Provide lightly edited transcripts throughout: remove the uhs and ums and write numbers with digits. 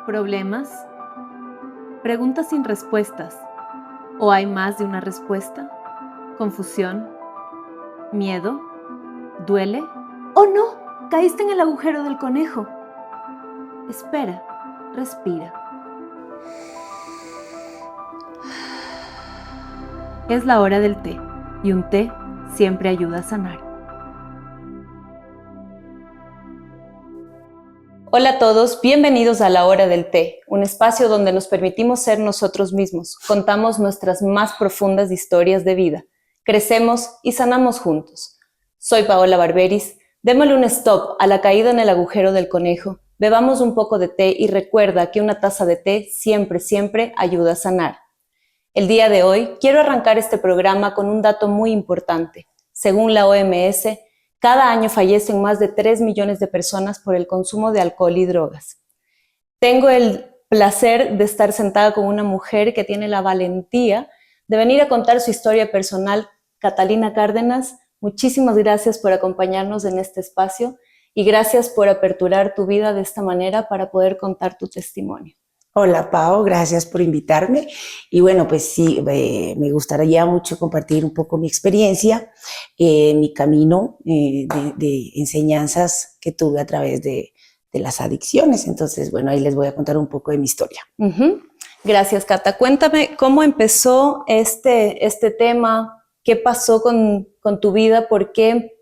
¿Problemas? ¿Preguntas sin respuestas? ¿O hay más de una respuesta? ¿Confusión? ¿Miedo? ¿Duele? ¿O no? Caíste en el agujero del conejo. Espera, respira. Es la hora del té, y un té siempre ayuda a sanar. Hola a todos, bienvenidos a La Hora del Té, un espacio donde nos permitimos ser nosotros mismos, contamos nuestras más profundas historias de vida, crecemos y sanamos juntos. Soy Paola Barberis, démosle un stop a la caída en el agujero del conejo, bebamos un poco de té y recuerda que una taza de té siempre ayuda a sanar. El día de hoy quiero arrancar este programa con un dato muy importante. Según la OMS, cada año fallecen más de 3 millones de personas por el consumo de alcohol y drogas. Tengo el placer de estar sentada con una mujer que tiene la valentía de venir a contar su historia personal. Catalina Cárdenas, muchísimas gracias por acompañarnos en este espacio y gracias por aperturar tu vida de esta manera para poder contar tu testimonio. Hola Pao, gracias por invitarme y bueno, pues sí, me gustaría mucho compartir un poco mi experiencia, mi camino de enseñanzas que tuve a través de las adicciones. Entonces, bueno, ahí les voy a contar un poco de mi historia. Gracias, Cata. Cuéntame cómo empezó este tema, qué pasó con tu vida, por qué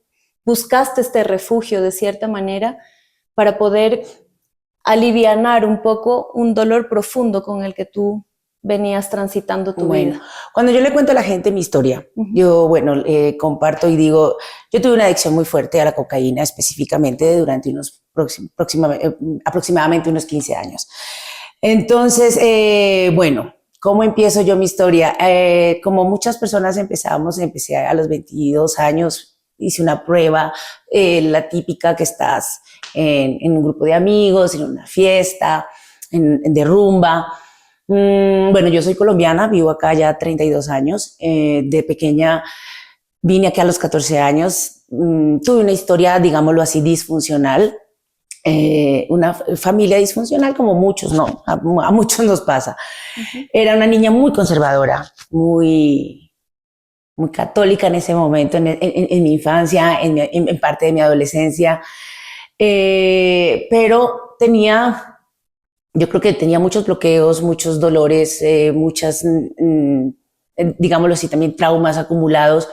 buscaste este refugio de cierta manera para poder alivianar un poco un dolor profundo con el que tú venías transitando tu vida. Cuando yo le cuento a la gente mi historia, yo, comparto y digo, yo tuve una adicción muy fuerte a la cocaína específicamente durante aproximadamente unos 15 años. Entonces, ¿cómo empiezo yo mi historia? Como muchas personas empecé a los 22 años, hice una prueba, la típica que estás en un grupo de amigos, en una fiesta, de rumba. Yo soy colombiana, vivo acá ya 32 años. De pequeña vine aquí a los 14 años. Tuve una historia, digámoslo así, disfuncional. Una familia disfuncional como muchos, ¿no? A muchos nos pasa. Era una niña muy conservadora, muy católica en ese momento, en mi infancia, en parte de mi adolescencia. Pero yo creo que tenía muchos bloqueos, muchos dolores, muchas, digámoslo así, también traumas acumulados,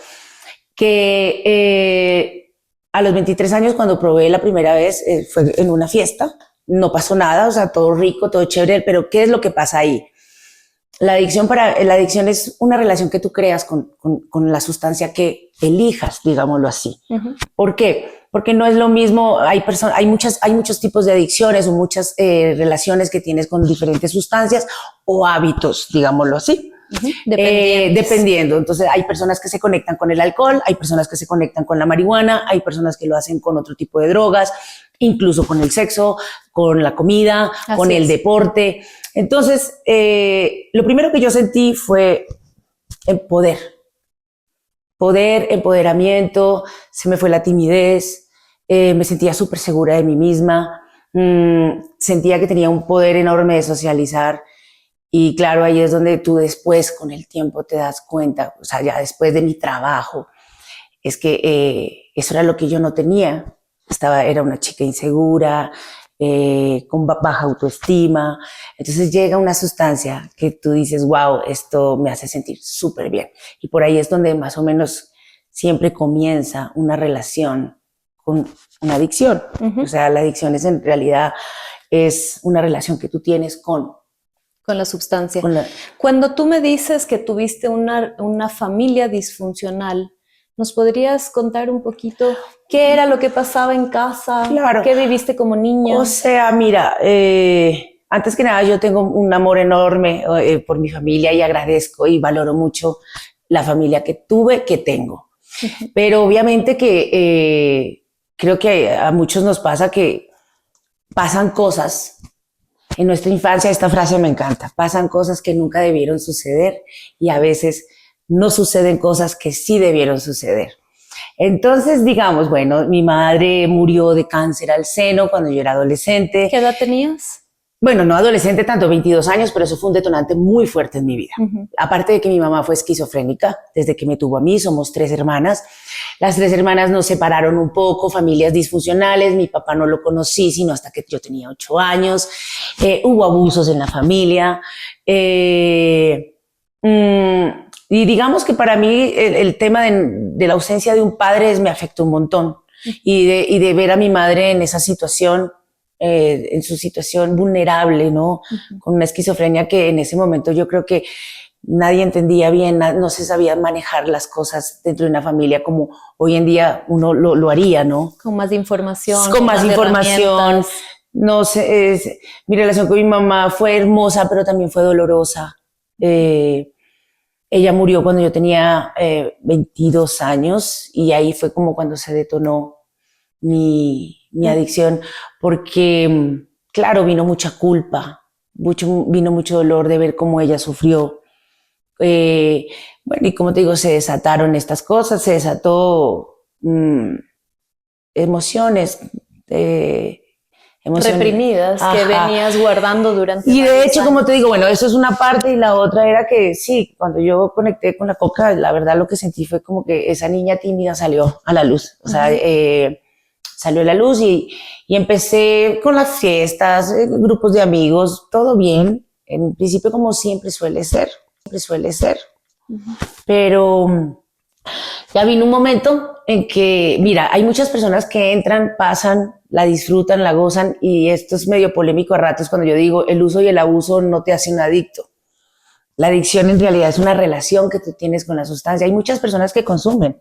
que a los 23 años, cuando probé la primera vez, fue en una fiesta, no pasó nada, o sea, todo rico, todo chévere, pero ¿qué es lo que pasa ahí? La adicción es una relación que tú creas con la sustancia que elijas, digámoslo así. ¿Por qué? Porque no es lo mismo, hay muchos tipos de adicciones o muchas relaciones que tienes con diferentes sustancias o hábitos, digámoslo así. Dependiendo. Entonces hay personas que se conectan con el alcohol, hay personas que se conectan con la marihuana, hay personas que lo hacen con otro tipo de drogas, incluso con el sexo, con la comida, con el deporte. Entonces, lo primero que yo sentí fue el poder, empoderamiento, se me fue la timidez, me sentía súper segura de mí misma, sentía que tenía un poder enorme de socializar. Y claro, ahí es donde tú después, con el tiempo, te das cuenta, o sea, ya después de mi trabajo, es que eso era lo que yo no tenía. Era una chica insegura, con baja autoestima. Entonces llega una sustancia que tú dices, wow, esto me hace sentir súper bien. Y por ahí es donde más o menos siempre comienza una relación con una adicción. O sea, la adicción en realidad es una relación que tú tienes con la sustancia. Cuando tú me dices que tuviste una familia disfuncional, ¿nos podrías contar un poquito qué era lo que pasaba en casa? Claro. ¿Qué viviste como niña? O sea, mira, antes que nada yo tengo un amor enorme por mi familia y agradezco y valoro mucho la familia que tuve, que tengo. Pero obviamente que creo que a muchos nos pasa que pasan cosas. En nuestra infancia, esta frase me encanta, pasan cosas que nunca debieron suceder y a veces no suceden cosas que sí debieron suceder. Entonces, digamos, mi madre murió de cáncer al seno cuando yo era adolescente. ¿Qué edad tenías? bueno, no adolescente tanto, 22 años, pero eso fue un detonante muy fuerte en mi vida. Aparte de que mi mamá fue esquizofrénica, desde que me tuvo a mí, somos 3 hermanas. Las 3 hermanas nos separaron un poco, familias disfuncionales, mi papá no lo conocí sino hasta que yo tenía 8 años, hubo abusos en la familia, y digamos que para mí el tema de la ausencia de un padre me afectó un montón, y de ver a mi madre en esa situación, en su situación vulnerable, ¿no? Con una esquizofrenia que en ese momento yo creo que nadie entendía bien, no se sabía manejar las cosas dentro de una familia como hoy en día uno lo haría, ¿no? Con más información. Con más información. No sé, mi relación con mi mamá fue hermosa, pero también fue dolorosa. Ella murió cuando yo tenía 22 años y ahí fue como cuando se detonó mi adicción, porque, claro, vino mucha culpa, vino mucho dolor de ver cómo ella sufrió. Bueno, y como te digo, se desataron estas cosas, se desató emociones reprimidas. Ajá. Que venías guardando durante y de hecho, como te digo, bueno, eso es una parte, y la otra era que sí, cuando yo conecté con la coca, la verdad lo que sentí fue como que esa niña tímida salió a la luz, o sea, salió a la luz y empecé con las fiestas, grupos de amigos, todo bien, en principio como siempre suele ser, pero ya vino un momento en que, mira, hay muchas personas que entran, pasan, la disfrutan, la gozan, y esto es medio polémico a ratos cuando yo digo el uso y el abuso no te hace un adicto. La adicción en realidad es una relación que tú tienes con la sustancia. Hay muchas personas que consumen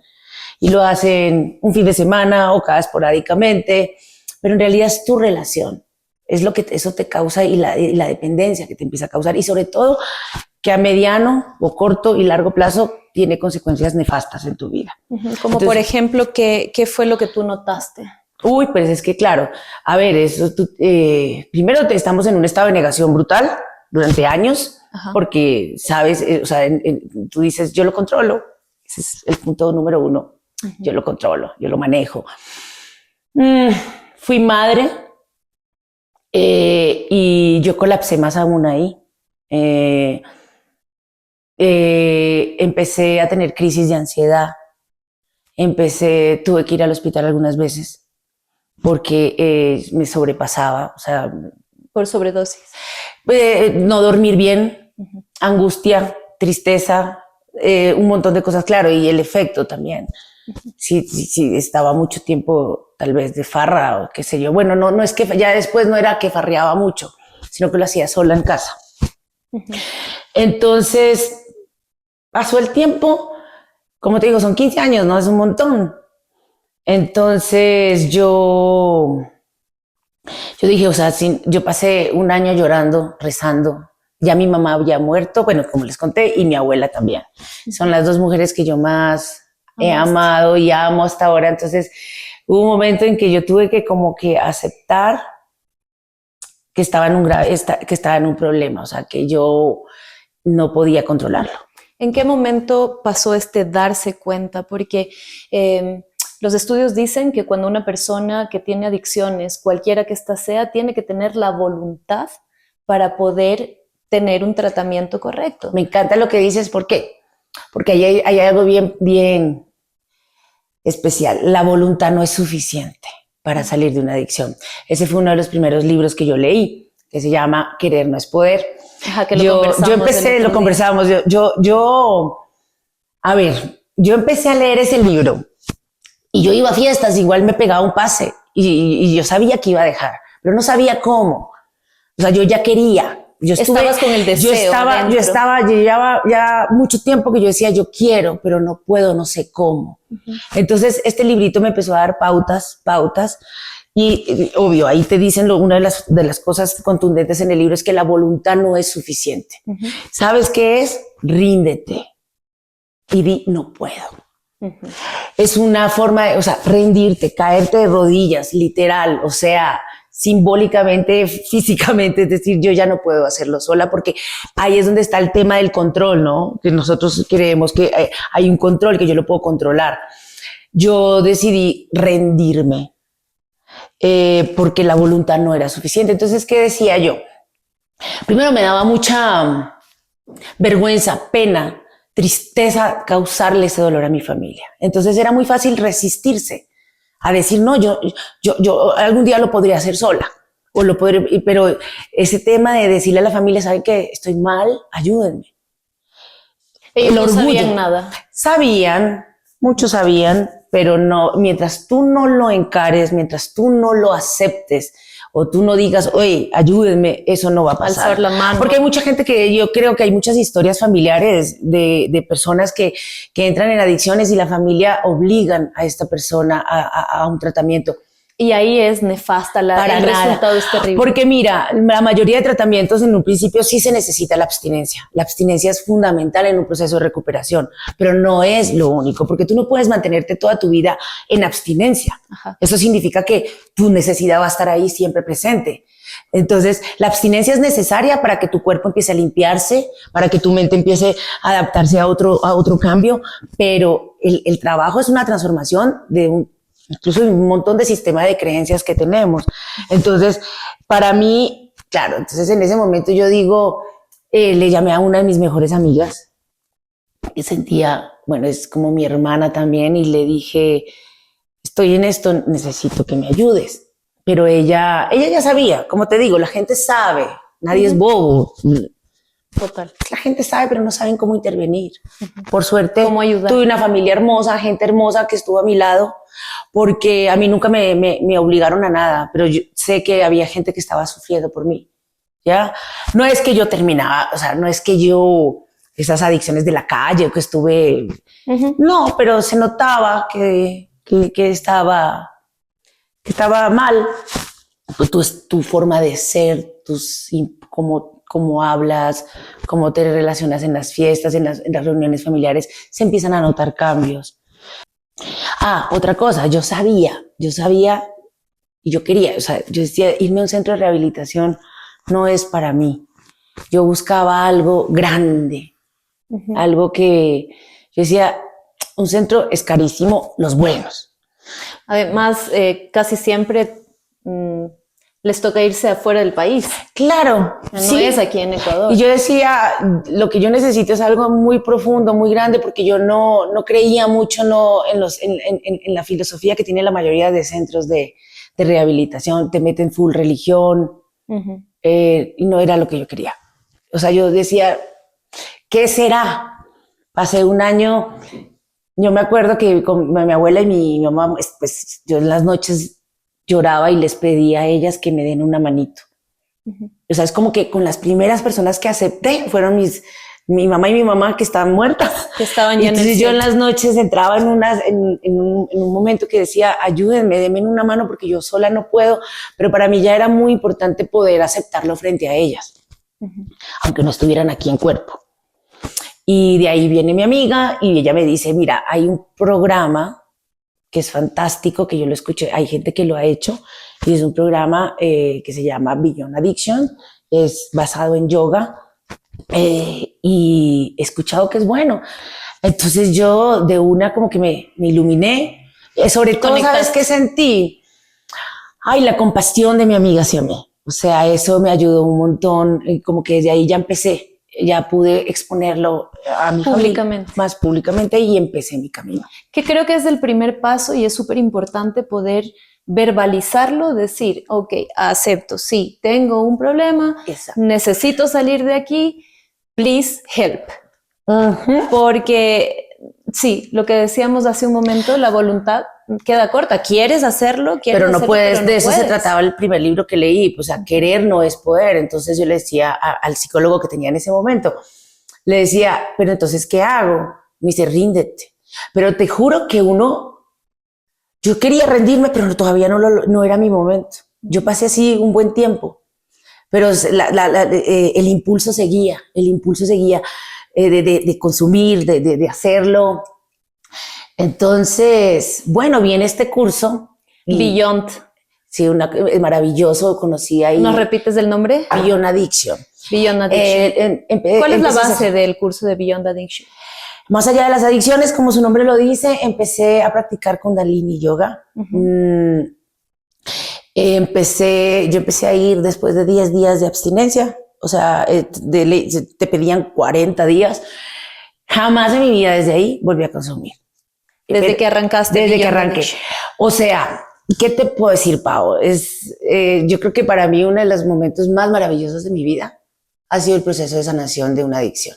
y lo hacen un fin de semana o cada esporádicamente, pero en realidad es tu relación, es lo que eso te causa, y la dependencia que te empieza a causar, y sobre todo que a mediano o corto y largo plazo tiene consecuencias nefastas en tu vida. Como entonces, por ejemplo, ¿qué fue lo que tú notaste? Uy, pues es que claro, a ver, eso primero estamos en un estado de negación brutal durante años. Ajá. Porque sabes, o sea, tú dices, yo lo controlo, ese es el punto número 1, yo lo controlo, yo lo manejo. Fui madre y yo colapsé más aún ahí. Empecé a tener crisis de ansiedad, tuve que ir al hospital algunas veces porque me sobrepasaba, o sea, por sobredosis. No dormir bien, angustia, tristeza, un montón de cosas, claro, y el efecto también. Sí, estaba mucho tiempo tal vez de farra o qué sé yo. Bueno, no es que ya después no era que farreaba mucho, sino que lo hacía sola en casa. Entonces, pasó el tiempo, como te digo, son 15 años, ¿no? Es un montón. Entonces yo dije, o sea, yo pasé un año llorando, rezando. Ya mi mamá había muerto, bueno, como les conté, y mi abuela también. Son las 2 mujeres que yo más he amado y amo hasta ahora. Entonces hubo un momento en que yo tuve que como que aceptar que estaba en un problema, o sea, que yo no podía controlarlo. ¿En qué momento pasó este darse cuenta? Porque los estudios dicen que cuando una persona que tiene adicciones, cualquiera que ésta sea, tiene que tener la voluntad para poder tener un tratamiento correcto. Me encanta lo que dices, ¿por qué? Porque hay algo bien especial. La voluntad no es suficiente para salir de una adicción. Ese fue uno de los primeros libros que yo leí, que se llama Querer no es poder. Ajá, que lo conversábamos. A ver, yo empecé a leer ese libro y yo iba a fiestas, igual me pegaba un pase y yo sabía que iba a dejar, pero no sabía cómo. O sea, yo ya quería. Estabas con el deseo. Yo llevaba ya mucho tiempo que yo decía, yo quiero, pero no puedo, no sé cómo. Entonces, este librito me empezó a dar pautas. Y obvio, ahí te dicen una de las cosas contundentes en el libro es que la voluntad no es suficiente. ¿Sabes qué es? Ríndete. Y di, no puedo. Es una forma de, o sea, rendirte, caerte de rodillas, literal, o sea, simbólicamente, físicamente, es decir, yo ya no puedo hacerlo sola, porque ahí es donde está el tema del control, ¿no? Que nosotros creemos que hay un control, que yo lo puedo controlar. Yo decidí rendirme. Porque la voluntad no era suficiente. Entonces, ¿qué decía yo? Primero me daba mucha vergüenza, pena, tristeza causarle ese dolor a mi familia. Entonces era muy fácil resistirse a decir, no, yo algún día lo podría hacer sola. O lo podré, pero ese tema de decirle a la familia, ¿saben qué? Estoy mal, ayúdenme. Ellos El no orgullo. sabían nada. Sabían, muchos sabían, pero no, mientras tú no lo encares, mientras tú no lo aceptes, o tú no digas, oye, ayúdenme, eso no va a pasar. Alzar la mano. Porque hay mucha gente que yo creo que hay muchas historias familiares de personas que entran en adicciones y la familia obligan a esta persona a un tratamiento. Y ahí es nefasta, el resultado es terrible. Porque mira, la mayoría de tratamientos en un principio sí se necesita la abstinencia. La abstinencia es fundamental en un proceso de recuperación, pero no es lo único, porque tú no puedes mantenerte toda tu vida en abstinencia. Ajá. Eso significa que tu necesidad va a estar ahí siempre presente. Entonces, la abstinencia es necesaria para que tu cuerpo empiece a limpiarse, para que tu mente empiece a adaptarse a otro cambio, pero el trabajo es una transformación de incluso un montón de sistemas de creencias que tenemos. Entonces, para mí, claro, entonces en ese momento yo digo, le llamé a una de mis mejores amigas, que sentía, bueno, es como mi hermana también, y le dije, estoy en esto, necesito que me ayudes. Pero ella ya sabía, como te digo, la gente sabe, nadie es bobo. Total. La gente sabe, pero no saben cómo intervenir. Por suerte, ¿Cómo ayudar? tuve una familia hermosa, gente hermosa que estuvo a mi lado, porque a mí nunca me obligaron a nada, pero yo sé que había gente que estaba sufriendo por mí, ¿ya? No es que yo terminaba, o sea, no es que yo, esas adicciones de la calle, o que estuve, no, pero se notaba que estaba mal. Pues tu forma de ser, cómo hablas, cómo te relacionas en las fiestas, en las reuniones familiares, se empiezan a notar cambios. Otra cosa, yo sabía y yo quería, o sea, yo decía, irme a un centro de rehabilitación no es para mí. Yo buscaba algo grande, algo que, yo decía, un centro es carísimo, los buenos. Además, casi siempre les toca irse afuera del país. Claro, No sí. es aquí en Ecuador. Y yo decía, lo que yo necesito es algo muy profundo, muy grande, porque yo no creía mucho en la filosofía que tiene la mayoría de centros de rehabilitación. Te meten full religión, y no era lo que yo quería. O sea, yo decía, ¿qué será? Pasé un año, yo me acuerdo que con mi abuela y mi mamá, pues yo en las noches lloraba y les pedía a ellas que me den una manito. O sea, es como que con las primeras personas que acepté fueron mi mamá y mi mamá, que estaban muertas. Que estaban ya. Entonces yo en las noches entraba en un momento que decía, ayúdenme, denme una mano porque yo sola no puedo. Pero para mí ya era muy importante poder aceptarlo frente a ellas, aunque no estuvieran aquí en cuerpo. Y de ahí viene mi amiga y ella me dice, mira, hay un programa que es fantástico, que yo lo escuché, hay gente que lo ha hecho, y es un programa que se llama Beyond Addiction, es basado en yoga, y he escuchado que es bueno. Entonces yo de una como que me iluminé, sobre todo, ¿sabes qué sentí? La compasión de mi amiga hacia mí. O sea, eso me ayudó un montón, como que desde ahí ya empecé. Ya pude exponerlo a mi públicamente. Familia, más públicamente, y empecé mi camino. Que creo que es el primer paso y es súper importante poder verbalizarlo, decir, ok, acepto, sí, tengo un problema, necesito salir de aquí, please help. Porque sí, lo que decíamos hace un momento, la voluntad queda corta. ¿Quieres hacerlo? Pero no puedes, de eso se trataba el primer libro que leí, pues a querer no es poder. Entonces yo le decía al psicólogo que tenía en ese momento, le decía, pero entonces, ¿qué hago? Me dice, ríndete. Pero te juro que yo quería rendirme, pero todavía no era mi momento. Yo pasé así un buen tiempo, pero el impulso seguía, de consumir, de hacerlo. Entonces, bueno, viene este curso. Beyond. Sí, es maravilloso, conocí ahí. ¿Nos repites el nombre? Beyond Addiction. Beyond Addiction. ¿Cuál es la base del curso de Beyond Addiction? Más allá de las adicciones, como su nombre lo dice, empecé a practicar Kundalini Yoga. Yo empecé a ir después de 10 días de abstinencia. o sea, te pedían 40 días. Jamás en mi vida desde ahí volví a consumir. Desde que arrancaste. Desde que arranqué. O sea, ¿qué te puedo decir, Pau? Yo creo que para mí uno de los momentos más maravillosos de mi vida ha sido el proceso de sanación de una adicción.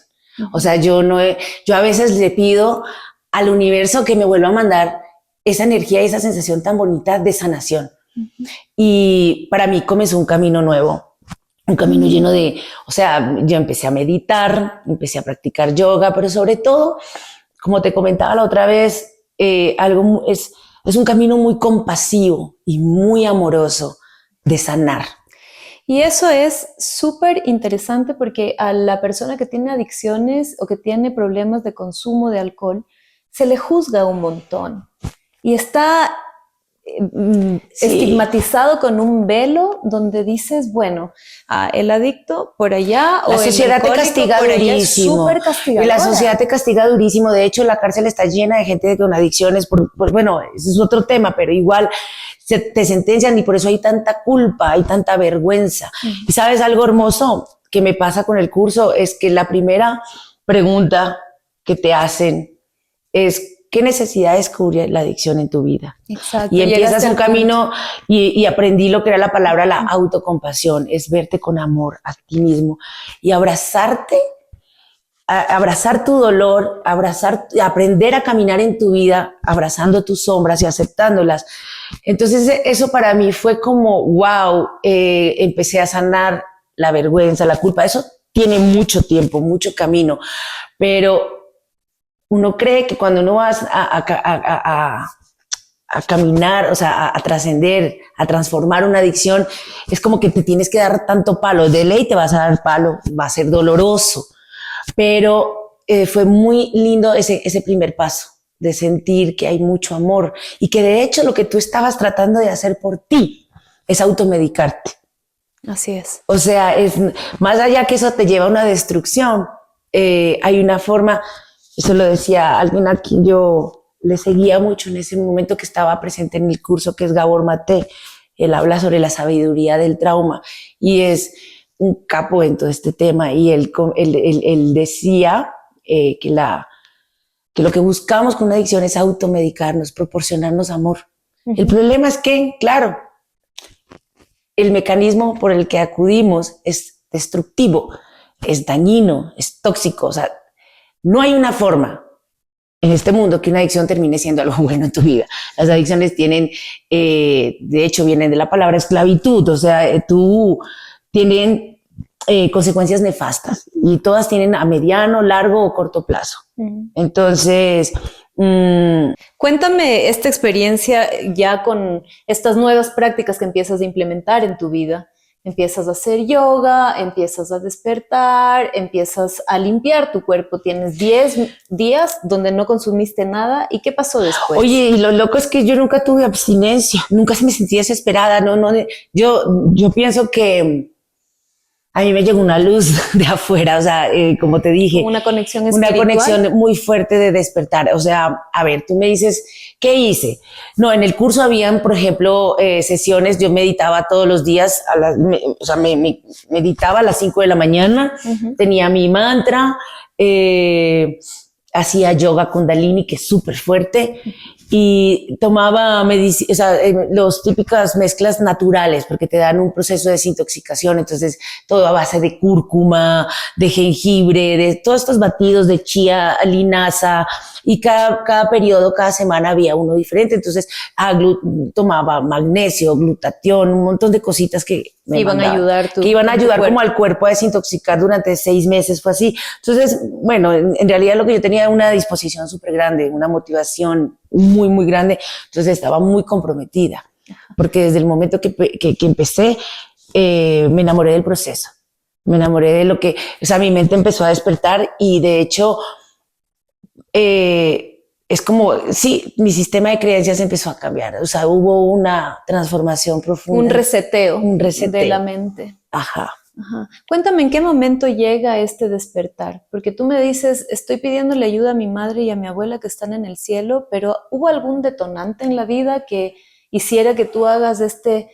O sea, yo a veces le pido al universo que me vuelva a mandar esa energía y esa sensación tan bonita de sanación. Y para mí comenzó un camino nuevo, un camino lleno de, o sea, yo empecé a meditar, empecé a practicar yoga, pero sobre todo, como te comentaba la otra vez, es un camino muy compasivo y muy amoroso de sanar. Y eso es súper interesante porque a la persona que tiene adicciones o que tiene problemas de consumo de alcohol, se le juzga un montón y está estigmatizado con un velo donde dices, bueno, el adicto por allá la o sociedad el te castiga durísimo. súper castigadora. Y la sociedad te castiga durísimo. De hecho, la cárcel está llena de gente con adicciones. Bueno, ese es otro tema, pero igual te sentencian y por eso hay tanta culpa, hay tanta vergüenza. Y sabes algo hermoso que me pasa con el curso es que la primera pregunta que te hacen es ¿qué necesidades cubre la adicción en tu vida? Exacto. Y empiezas un camino y aprendí lo que era la palabra la autocompasión, es verte con amor a ti mismo y abrazarte, abrazar tu dolor, aprender a caminar en tu vida, abrazando tus sombras y aceptándolas. Entonces eso para mí fue como, wow, empecé a sanar la vergüenza, la culpa. Eso tiene mucho tiempo, mucho camino, pero uno cree que cuando uno va a caminar, o sea, a trascender, a transformar una adicción, es como que te tienes que dar tanto palo. De ley te vas a dar palo, va a ser doloroso. Pero fue muy lindo ese primer paso, de sentir que hay mucho amor y que de hecho lo que tú estabas tratando de hacer por ti es automedicarte. Así es. O sea, es más allá que eso te lleva a una destrucción, hay una forma. Eso lo decía alguien a quien yo le seguía mucho en ese momento que estaba presente en el curso, que es Gabor Maté. Él habla sobre la sabiduría del trauma y es un capo en todo este tema. Y él decía que lo que buscamos con una adicción es automedicarnos, proporcionarnos amor. El problema es que, claro, el mecanismo por el que acudimos es destructivo, es dañino, es tóxico, o sea, no hay una forma en este mundo que una adicción termine siendo algo bueno en tu vida. Las adicciones tienen, de hecho, vienen de la palabra esclavitud, o sea, tienen consecuencias nefastas y todas tienen a mediano, largo o corto plazo. Entonces, cuéntame esta experiencia ya con estas nuevas prácticas que empiezas a implementar en tu vida. Empiezas a hacer yoga, empiezas a despertar, empiezas a limpiar tu cuerpo. Tienes 10 días donde no consumiste nada. ¿Y qué pasó después? Oye, y lo loco es que yo nunca tuve abstinencia, nunca me sentí desesperada. Yo pienso que a mí me llegó una luz de afuera, o sea, como te dije. Una conexión espiritual. Una conexión muy fuerte de despertar. O sea, a ver, tú me dices, ¿qué hice? No, en el curso habían, por ejemplo, sesiones, yo meditaba todos los días, meditaba a las 5 de la mañana, tenía mi mantra, hacía yoga kundalini, que es súper fuerte, y tomaba los típicas mezclas naturales, porque te dan un proceso de desintoxicación, entonces todo a base de cúrcuma, de jengibre, de todos estos batidos de chía, linaza, y cada periodo, cada semana había uno diferente, entonces tomaba magnesio, glutatión, un montón de cositas que iban a ayudar como al cuerpo a desintoxicar durante 6 meses, fue así. Entonces, bueno, en realidad lo que yo tenía era una disposición súper grande, una motivación muy, muy grande, entonces estaba muy comprometida, porque desde el momento que empecé, me enamoré del proceso, me enamoré de lo que, o sea, mi mente empezó a despertar y de hecho, es como, sí, mi sistema de creencias empezó a cambiar, o sea, hubo una transformación profunda. Un reseteo de la mente. Ajá. Ajá. Cuéntame, ¿en qué momento llega este despertar? Porque tú me dices, estoy pidiéndole ayuda a mi madre y a mi abuela que están en el cielo, pero ¿hubo algún detonante en la vida que hiciera que tú hagas este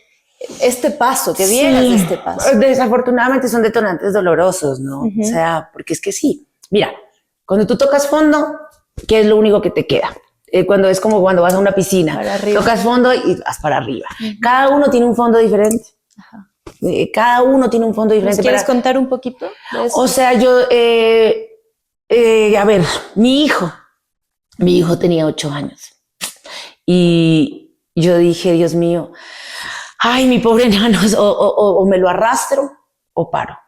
este paso, que vienes de este paso. Desafortunadamente son detonantes dolorosos, ¿no? O sea, porque es que sí. Mira, cuando tú tocas fondo, ¿qué es lo único que te queda? Cuando es como cuando vas a una piscina, Para arriba. tocas fondo y vas para arriba. Cada uno tiene un fondo diferente. Ajá. Cada uno tiene un fondo ¿Nos diferente. quieres contar un poquito de eso? O sea, yo, a ver, mi hijo tenía 8 años y yo dije, Dios mío, ay, mi pobre enano, o me lo arrastro o paro.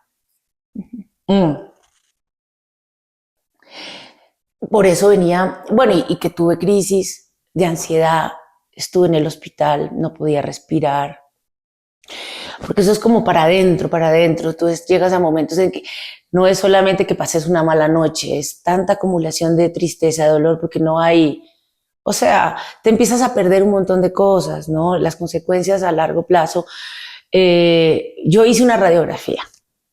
Por eso venía, bueno, y que tuve crisis de ansiedad, estuve en el hospital, no podía respirar, porque eso es como para adentro, entonces llegas a momentos en que no es solamente que pases una mala noche, es tanta acumulación de tristeza, de dolor, porque no hay, o sea, te empiezas a perder un montón de cosas, ¿no? Las consecuencias a largo plazo. Yo hice una radiografía,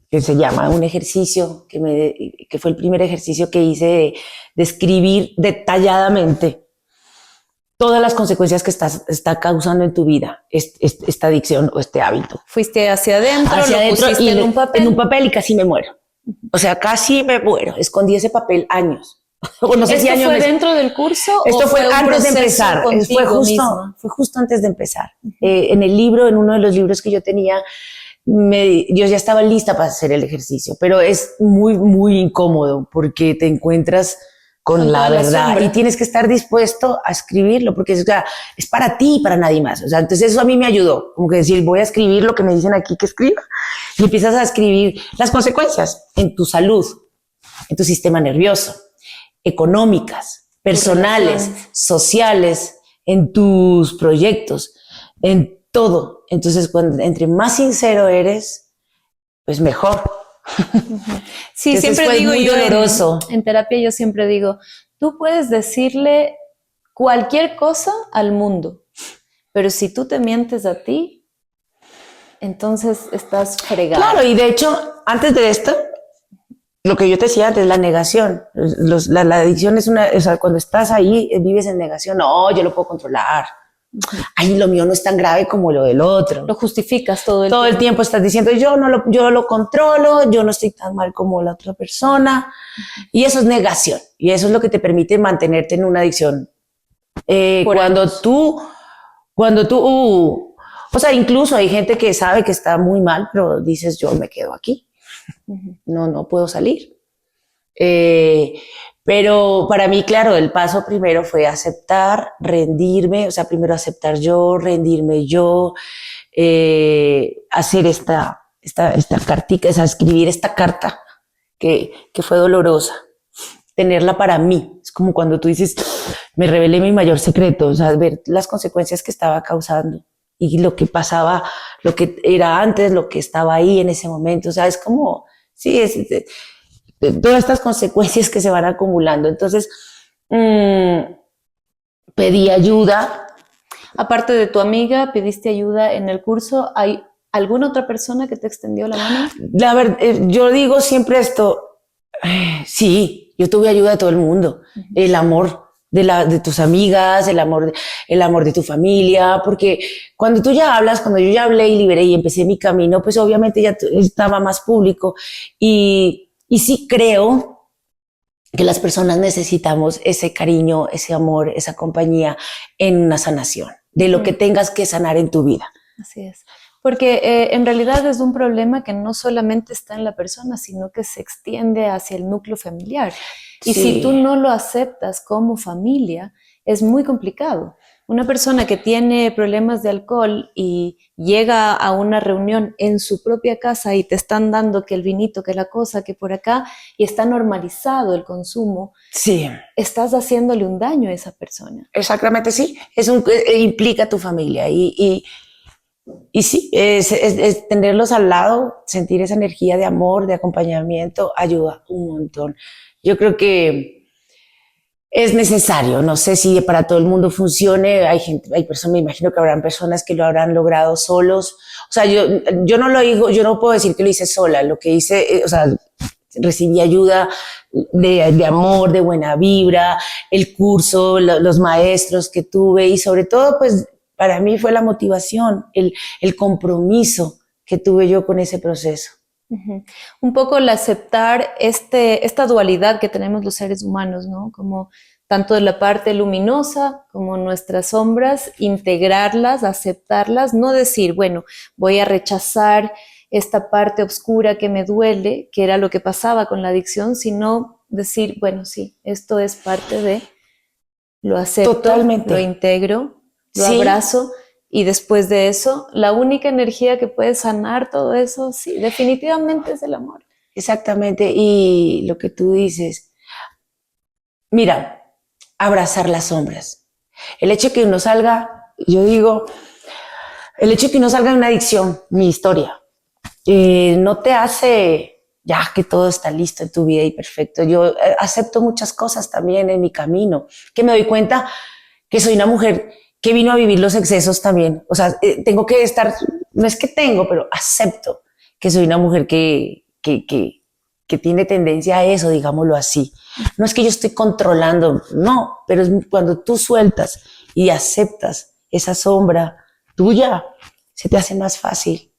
que se llama un ejercicio, que fue el primer ejercicio que hice de escribir detalladamente todas las consecuencias que está causando en tu vida esta adicción o este hábito. Fuiste hacia adentro, lo pusiste y en un papel. En un papel y casi me muero. O sea, casi me muero. Escondí ese papel años. O no sé si ¿Esto años fue dentro del curso? Esto ¿o fue un antes de proceso empezar. contigo misma? Fue justo antes de empezar. En el libro, en uno de los libros que yo tenía, yo ya estaba lista para hacer el ejercicio, pero es muy, muy incómodo porque te encuentras con la verdad y tienes que estar dispuesto a escribirlo porque es para ti y para nadie más. O sea, entonces eso a mí me ayudó, como que decir, voy a escribir lo que me dicen aquí que escriba, y empiezas a escribir las consecuencias en tu salud, en tu sistema nervioso, económicas, personales, sociales, en tus proyectos, en todo. Entonces, entre más sincero eres, pues mejor. Sí, Entonces siempre fue digo muy yo doloroso. en terapia, yo siempre digo, tú puedes decirle cualquier cosa al mundo, pero si tú te mientes a ti, entonces estás fregado. Claro, y de hecho, antes de esto, lo que yo te decía antes, la negación. La adicción es o sea, cuando estás ahí, vives en negación. No, yo lo puedo controlar. Ay, lo mío no es tan grave como lo del otro. Lo justificas todo el Todo tiempo. el tiempo estás diciendo, yo lo controlo, yo no estoy tan mal como la otra persona. Y eso es negación. Y eso es lo que te permite mantenerte en una adicción. Cuando tú, o sea, incluso hay gente que sabe que está muy mal, pero dices, yo me quedo aquí. No puedo salir. Pero para mí, claro, el paso primero fue aceptar, rendirme, o sea, primero aceptar yo, rendirme yo, hacer esta cartica, escribir esta carta que fue dolorosa, tenerla para mí. Es como cuando tú dices, me revelé mi mayor secreto, o sea, ver las consecuencias que estaba causando y lo que pasaba, lo que era antes, lo que estaba ahí en ese momento, o sea, es como, sí, todas estas consecuencias que se van acumulando. Entonces, pedí ayuda. Aparte de tu amiga, pediste ayuda en el curso. ¿Hay alguna otra persona que te extendió la mano? La verdad, yo digo siempre esto, sí, yo tuve ayuda de todo el mundo, el amor de tus amigas, el amor de tu familia, porque cuando yo ya hablé y liberé y empecé mi camino, pues obviamente ya estaba más público y sí creo que las personas necesitamos ese cariño, ese amor, esa compañía en una sanación, de lo que tengas que sanar en tu vida. Así es. Porque en realidad es un problema que no solamente está en la persona, sino que se extiende hacia el núcleo familiar. Y Sí. si tú no lo aceptas como familia, es muy complicado. Una persona que tiene problemas de alcohol y llega a una reunión en su propia casa y te están dando que el vinito, que la cosa, que por acá, y está normalizado el consumo, Sí, estás haciéndole un daño a esa persona. exactamente, sí. Implica a tu familia y sí, es tenerlos al lado, sentir esa energía de amor, de acompañamiento, ayuda un montón. Yo creo que es necesario, no sé si para todo el mundo funcione, hay personas, me imagino que habrán personas que lo habrán logrado solos. O sea, yo no lo digo, yo no puedo decir que lo hice sola, lo que hice, o sea, recibí ayuda de amor, de buena vibra, el curso, los maestros que tuve y sobre todo, pues, para mí fue la motivación, el compromiso que tuve yo con ese proceso. Uh-huh. Un poco el aceptar esta dualidad que tenemos los seres humanos, ¿no? Como tanto de la parte luminosa como nuestras sombras, integrarlas, aceptarlas, no decir, bueno, voy a rechazar esta parte oscura que me duele, que era lo que pasaba con la adicción, sino decir, bueno, sí, esto es parte de, lo acepto, totalmente, lo integro, lo sí, abrazo. Y después de eso, la única energía que puede sanar todo eso, sí, definitivamente es el amor. exactamente. Y lo que tú dices, mira, abrazar las sombras. El hecho de que uno salga, yo digo, el hecho de que uno salga de una adicción, mi historia, no te hace ya que todo está listo en tu vida y perfecto. Yo acepto muchas cosas también en mi camino, que me doy cuenta que soy una mujer que vino a vivir los excesos también. O sea, tengo que estar, no es que tengo, pero acepto que soy una mujer que tiene tendencia a eso, digámoslo así. No es que yo estoy controlando, no, pero es cuando tú sueltas y aceptas esa sombra tuya, se te hace más fácil.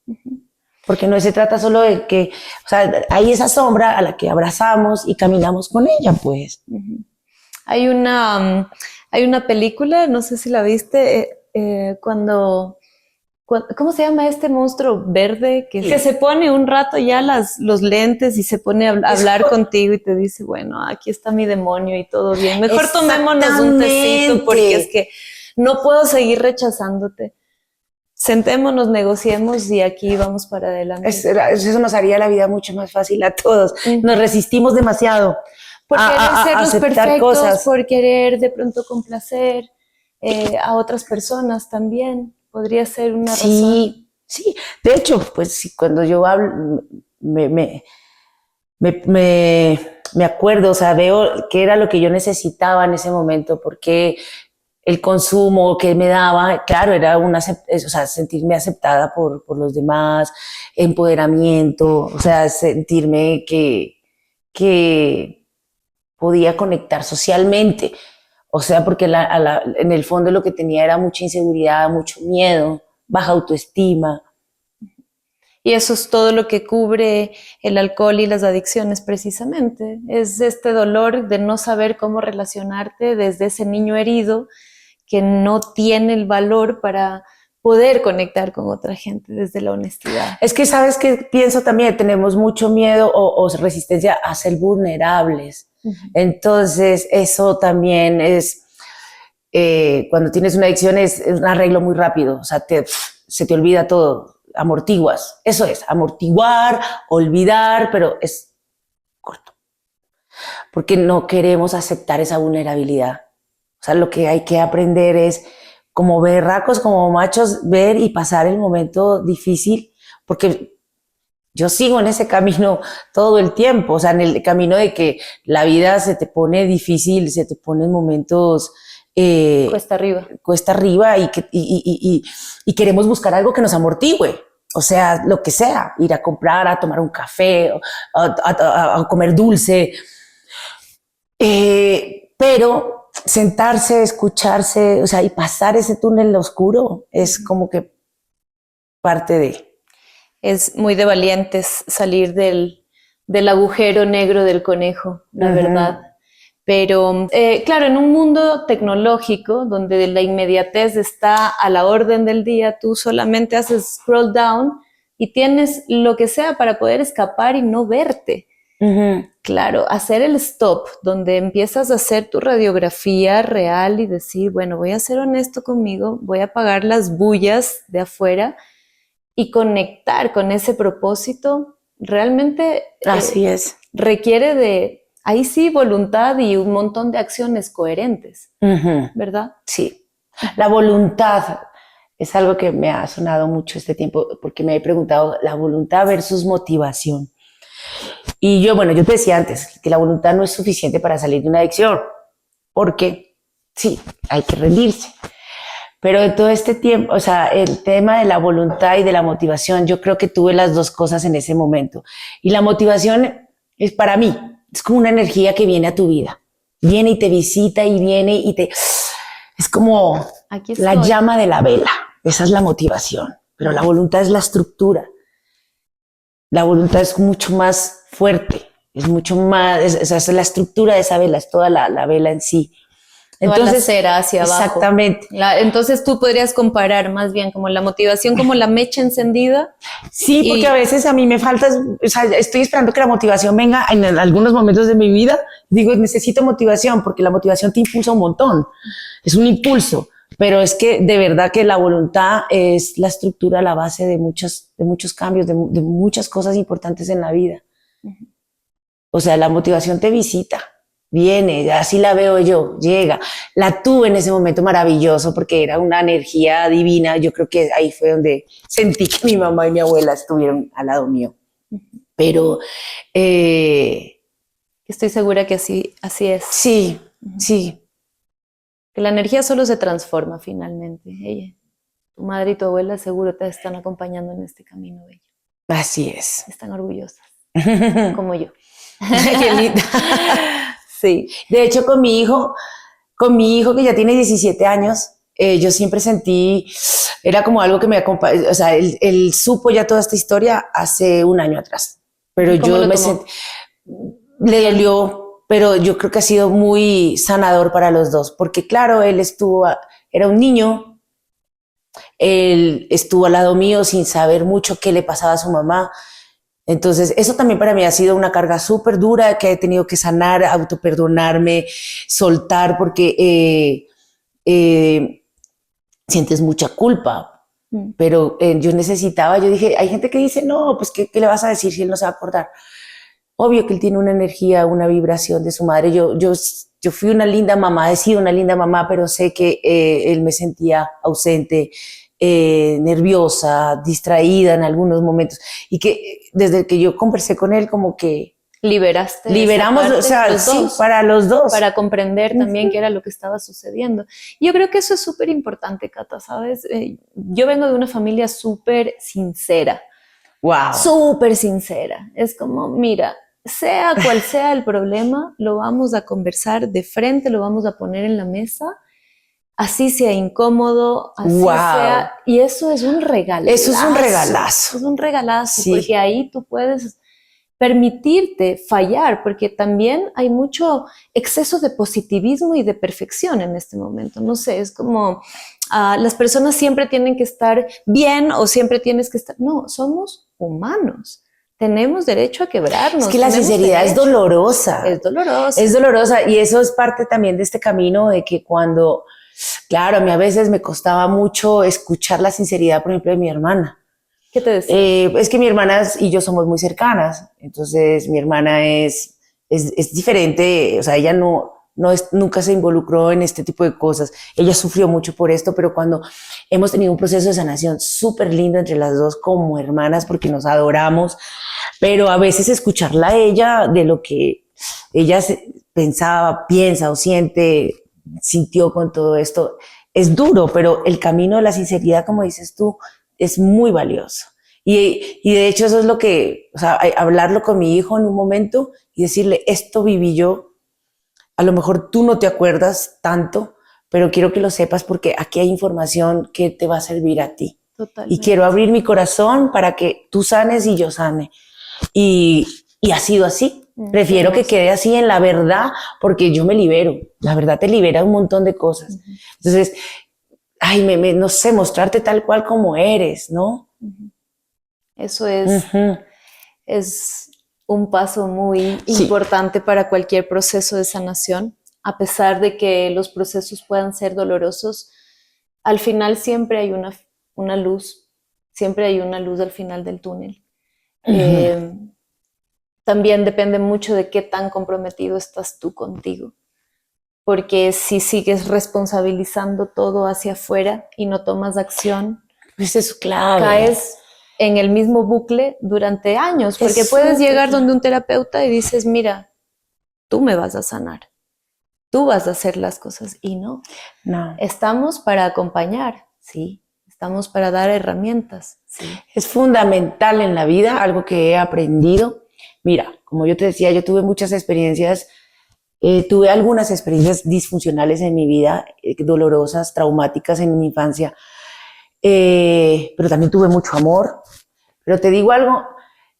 Porque no se trata solo de que, o sea, hay esa sombra a la que abrazamos y caminamos con ella, pues. Hay una película, no sé si la viste, ¿cómo se llama este monstruo verde? Que se pone un rato ya los lentes y se pone a hablar contigo y te dice, bueno, aquí está mi demonio y todo bien. Mejor tomémonos un tecito porque es que no puedo seguir rechazándote. Sentémonos, negociemos y aquí vamos para adelante. Eso nos haría la vida mucho más fácil a todos. Nos resistimos demasiado por querer ser los perfectos, cosas. Por querer de pronto complacer a otras personas también. Podría ser una razón. Sí. De hecho, pues cuando yo hablo, me acuerdo, o sea, veo qué era lo que yo necesitaba en ese momento, porque el consumo que me daba, claro, era o sea, sentirme aceptada por los demás, empoderamiento, o sea, sentirme que podía conectar socialmente. O sea, porque en el fondo lo que tenía era mucha inseguridad, mucho miedo, baja autoestima. Y eso es todo lo que cubre el alcohol y las adicciones precisamente. Es este dolor de no saber cómo relacionarte desde ese niño herido que no tiene el valor para poder conectar con otra gente desde la honestidad. Es que, ¿sabes qué pienso también? Tenemos mucho miedo o resistencia a ser vulnerables. Uh-huh. Entonces, eso también es, cuando tienes una adicción es un arreglo muy rápido. O sea, se te olvida todo, amortiguas. Eso es, amortiguar, olvidar, pero es corto. Porque no queremos aceptar esa vulnerabilidad. O sea, lo que hay que aprender es, como berracos, como machos, ver y pasar el momento difícil, porque yo sigo en ese camino todo el tiempo, o sea, en el camino de que la vida se te pone difícil, se te ponen momentos cuesta arriba y queremos buscar algo que nos amortigüe. O sea, lo que sea, ir a comprar, a tomar un café, a comer dulce. Pero sentarse, escucharse, o sea, y pasar ese túnel oscuro es como que parte de... Es muy de valientes salir del agujero negro del conejo, la verdad. Pero, claro, en un mundo tecnológico donde la inmediatez está a la orden del día, tú solamente haces scroll down y tienes lo que sea para poder escapar y no verte. Claro, hacer el stop, donde empiezas a hacer tu radiografía real y decir, bueno, voy a ser honesto conmigo, voy a apagar las bullas de afuera y conectar con ese propósito, realmente Así es. Requiere de, ahí sí, voluntad y un montón de acciones coherentes, ¿verdad? Sí, la voluntad es algo que me ha sonado mucho este tiempo, porque me he preguntado la voluntad versus motivación. Y yo te decía antes que la voluntad no es suficiente para salir de una adicción, porque sí, hay que rendirse. Pero de todo este tiempo, o sea, el tema de la voluntad y de la motivación, yo creo que tuve las dos cosas en ese momento. Y la motivación es para mí, es como una energía que viene a tu vida. Viene y te visita y viene y te... Es como Aquí la estoy. llama de la vela. Esa es la motivación. Pero la voluntad es la estructura. La voluntad es mucho más fuerte. Es mucho más, es la estructura de esa vela, es toda la vela en sí. Toda la cera hacia abajo. Exactamente. Entonces tú podrías comparar más bien como la motivación como la mecha encendida. Sí, porque a veces a mí me falta, o sea, estoy esperando que la motivación venga en algunos momentos de mi vida. Digo, necesito motivación porque la motivación te impulsa un montón. Es un impulso, pero es que de verdad que la voluntad es la estructura, la base de muchos cambios, de muchas cosas importantes en la vida. O sea, la motivación te visita. Viene, así la veo yo, llega. La tuve en ese momento maravilloso porque era una energía divina. Yo creo que ahí fue donde sentí que mi mamá y mi abuela estuvieron al lado mío. Pero estoy segura que así es. sí, sí. Que la energía solo se transforma finalmente. Ella, tu madre y tu abuela seguro te están acompañando en este camino bello. Así es. Están orgullosas, como yo. Qué linda. Sí. De hecho, con mi hijo que ya tiene 17 años, yo siempre sentí, era como algo que me acompaña, o sea, él supo ya toda esta historia hace un año atrás, pero yo me sentí, le dolió, pero yo creo que ha sido muy sanador para los dos, porque claro, era un niño, él estuvo al lado mío sin saber mucho qué le pasaba a su mamá. Entonces, eso también para mí ha sido una carga súper dura que he tenido que sanar, autoperdonarme, soltar, porque sientes mucha culpa. Pero yo dije, hay gente que dice, no, pues ¿qué le vas a decir si él no se va a acordar? Obvio que él tiene una energía, una vibración de su madre. Yo fui una linda mamá, he sido una linda mamá, pero sé que él me sentía ausente, nerviosa, distraída en algunos momentos, y que desde que yo conversé con él como que liberamos, o sea, sí, para los dos, para comprender también qué era lo que estaba sucediendo. Yo creo que eso es súper importante, Cata, ¿sabes? Yo vengo de una familia súper sincera. Wow. Súper sincera. Es como, mira, sea cual sea el problema, lo vamos a conversar de frente, lo vamos a poner en la mesa. Así sea incómodo, así sea. Y eso es un regalazo. Eso es un regalazo. Es un regalazo, sí. Porque ahí tú puedes permitirte fallar, porque también hay mucho exceso de positivismo y de perfección en este momento. No sé, es como las personas siempre tienen que estar bien o siempre tienes que estar. No, somos humanos. Tenemos derecho a quebrarnos. Es que la sinceridad es dolorosa. Es dolorosa. Es dolorosa y eso es parte también de este camino de que cuando... Claro, a mí a veces me costaba mucho escuchar la sinceridad, por ejemplo, de mi hermana. ¿Qué te decía? Es que mi hermana y yo somos muy cercanas, entonces mi hermana es diferente, o sea, ella nunca se involucró en este tipo de cosas. Ella sufrió mucho por esto, pero cuando hemos tenido un proceso de sanación súper lindo entre las dos como hermanas, porque nos adoramos, pero a veces escucharla a ella de lo que ella pensaba, piensa o sintió con todo esto, es duro, pero el camino de la sinceridad, como dices tú, es muy valioso. Y de hecho eso es lo que, o sea, hablarlo con mi hijo en un momento y decirle, esto viví yo, a lo mejor tú no te acuerdas tanto, pero quiero que lo sepas porque aquí hay información que te va a servir a ti. Totalmente. Y quiero abrir mi corazón para que tú sanes y yo sane. Y ha sido así. Prefiero que quede así en la verdad porque yo me libero. La verdad te libera un montón de cosas. Entonces, no sé, mostrarte tal cual como eres, ¿no? Eso es un paso muy importante para cualquier proceso de sanación. A pesar de que los procesos puedan ser dolorosos, al final siempre hay una luz, siempre hay una luz al final del túnel. También depende mucho de qué tan comprometido estás tú contigo. Porque si sigues responsabilizando todo hacia afuera y no tomas acción, pues es clave. Caes en el mismo bucle durante años. Porque puedes llegar donde un terapeuta y dices, mira, tú me vas a sanar. Tú vas a hacer las cosas. Y no. Estamos para acompañar, sí. Estamos para dar herramientas, sí. Es fundamental en la vida, algo que he aprendido. Mira, como yo te decía, yo tuve muchas experiencias Tuve algunas experiencias disfuncionales en mi vida, dolorosas, traumáticas en mi infancia, pero también tuve mucho amor. Pero te digo algo,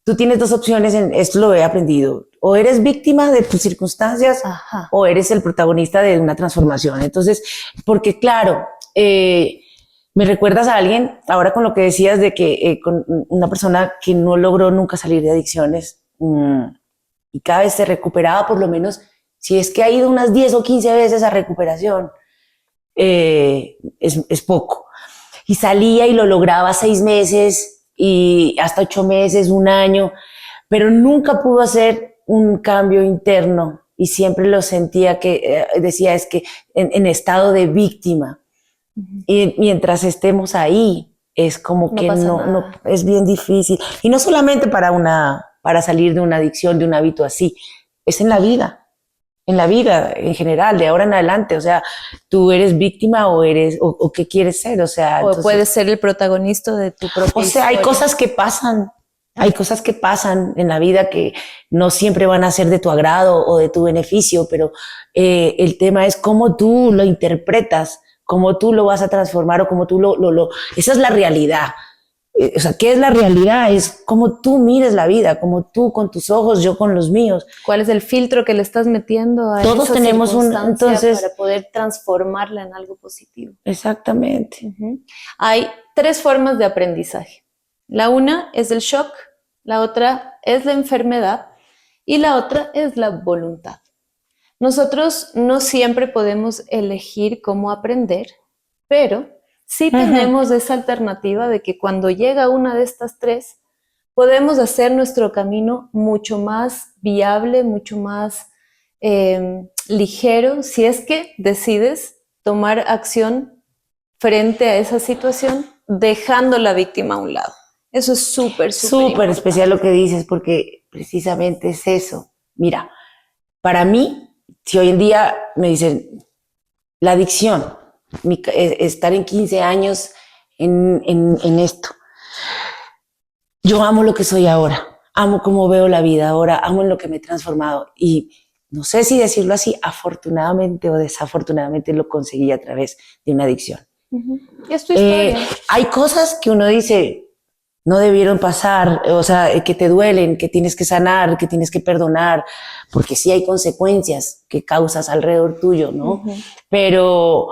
tú tienes dos opciones, esto lo he aprendido, o eres víctima de tus circunstancias Ajá. o eres el protagonista de una transformación. Entonces, porque claro, me recuerdas a alguien, ahora con lo que decías de que con una persona que no logró nunca salir de adicciones y cada vez se recuperaba por lo menos, si es que ha ido unas 10 o 15 veces a recuperación, es poco. Y salía y lo lograba 6 meses y hasta 8 meses, un año, pero nunca pudo hacer un cambio interno y siempre lo sentía que, decía, es que en estado de víctima. Y mientras estemos ahí, es como que no, es bien difícil. Y no solamente para salir de una adicción, de un hábito así, es en la vida en general, de ahora en adelante. O sea, tú eres víctima o qué quieres ser, o sea. O Entonces, puedes ser el protagonista de tu propia o sea, historia. hay cosas que pasan en la vida que no siempre van a ser de tu agrado o de tu beneficio, pero el tema es cómo tú lo interpretas, cómo tú lo vas a transformar o cómo tú esa es la realidad. O sea, ¿qué es la realidad? Es cómo tú mires la vida, como tú con tus ojos, yo con los míos. ¿Cuál es el filtro que le estás metiendo a Todos esa tenemos circunstancia para poder transformarla en algo positivo? Exactamente. Hay 3 formas de aprendizaje. La una es el shock, la otra es la enfermedad y la otra es la voluntad. Nosotros no siempre podemos elegir cómo aprender, pero sí tenemos esa alternativa de que cuando llega una de estas 3, podemos hacer nuestro camino mucho más viable, mucho más ligero, si es que decides tomar acción frente a esa situación, dejando la víctima a un lado. Eso es súper especial lo que dices, porque precisamente es eso. Mira, para mí, si hoy en día me dicen la adicción, estar en 15 años en esto. Yo amo lo que soy ahora, amo cómo veo la vida ahora, amo en lo que me he transformado y no sé si decirlo así, afortunadamente o desafortunadamente lo conseguí a través de una adicción. Es tu historia. Hay cosas que uno dice no debieron pasar, o sea, que te duelen, que tienes que sanar, que tienes que perdonar, porque sí hay consecuencias que causas alrededor tuyo, ¿no? Pero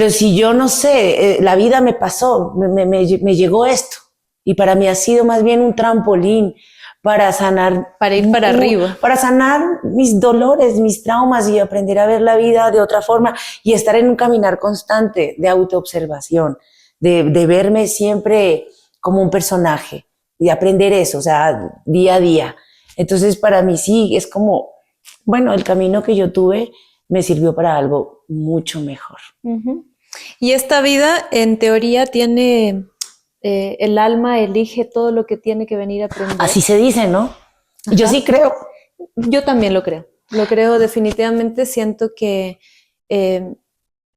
si yo no sé, la vida me pasó, me llegó esto y para mí ha sido más bien un trampolín para sanar, para ir para arriba, para sanar mis dolores, mis traumas y aprender a ver la vida de otra forma y estar en un caminar constante de autoobservación, de verme siempre como un personaje y aprender eso, o sea, día a día. Entonces para mí sí, es como, bueno, el camino que yo tuve me sirvió para algo mucho mejor. Y esta vida, en teoría, tiene, el alma elige todo lo que tiene que venir a aprender. Así se dice, ¿no? Ajá. Yo sí creo. Yo también lo creo definitivamente, siento que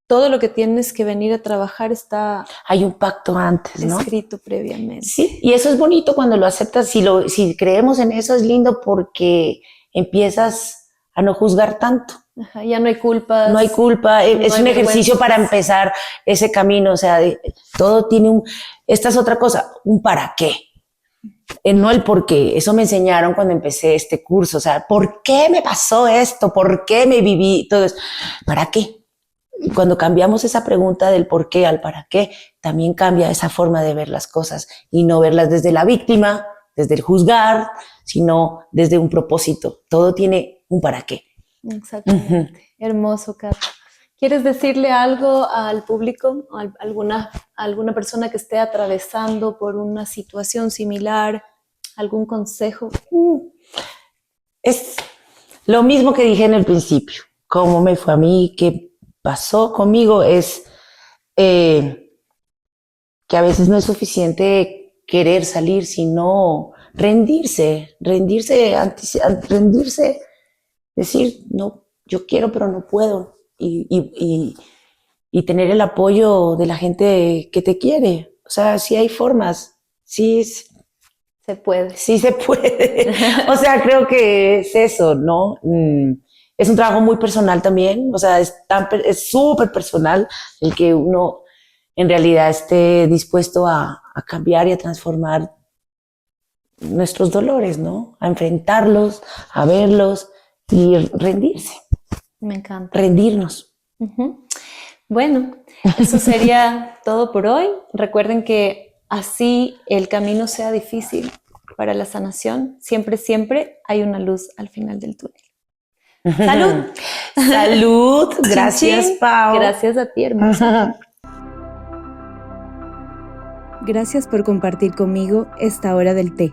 todo lo que tienes que venir a trabajar está... Hay un pacto antes, ¿no? Escrito previamente. Sí, y eso es bonito cuando lo aceptas, si creemos en eso es lindo porque empiezas a no juzgar tanto. Ajá, ya no hay culpas. No hay culpa, es un ejercicio para empezar ese camino, o sea, todo tiene esta es otra cosa, un para qué, no el por qué. Eso me enseñaron cuando empecé este curso, o sea, ¿por qué me pasó esto? ¿Por qué me viví todo esto? ¿Para qué? Y cuando cambiamos esa pregunta del por qué al para qué, también cambia esa forma de ver las cosas y no verlas desde la víctima, desde el juzgar, sino desde un propósito. Todo tiene un para qué. Exactamente. Hermoso, Kat. ¿Quieres decirle algo al público, a alguna persona que esté atravesando por una situación similar? ¿Algún consejo? Es lo mismo que dije en el principio. ¿Cómo me fue a mí? ¿Qué pasó conmigo? Es que a veces no es suficiente querer salir, sino rendirse, decir, no, yo quiero, pero no puedo. Y tener el apoyo de la gente que te quiere. O sea, sí hay formas, sí se puede. Sí se puede. O sea, creo que es eso, ¿no? es un trabajo muy personal también, o sea, es súper personal el que uno en realidad esté dispuesto a cambiar y a transformar nuestros dolores, ¿no? A enfrentarlos, a verlos y rendirse, Me encanta. rendirnos. Ujú. Bueno, eso sería todo por hoy. Recuerden que así el camino sea difícil para la sanación, siempre, siempre hay una luz al final del túnel. ¡Salud! ¡Salud! Chin, Gracias, chin. Pau. Gracias a ti, hermosa. Gracias por compartir conmigo esta hora del té.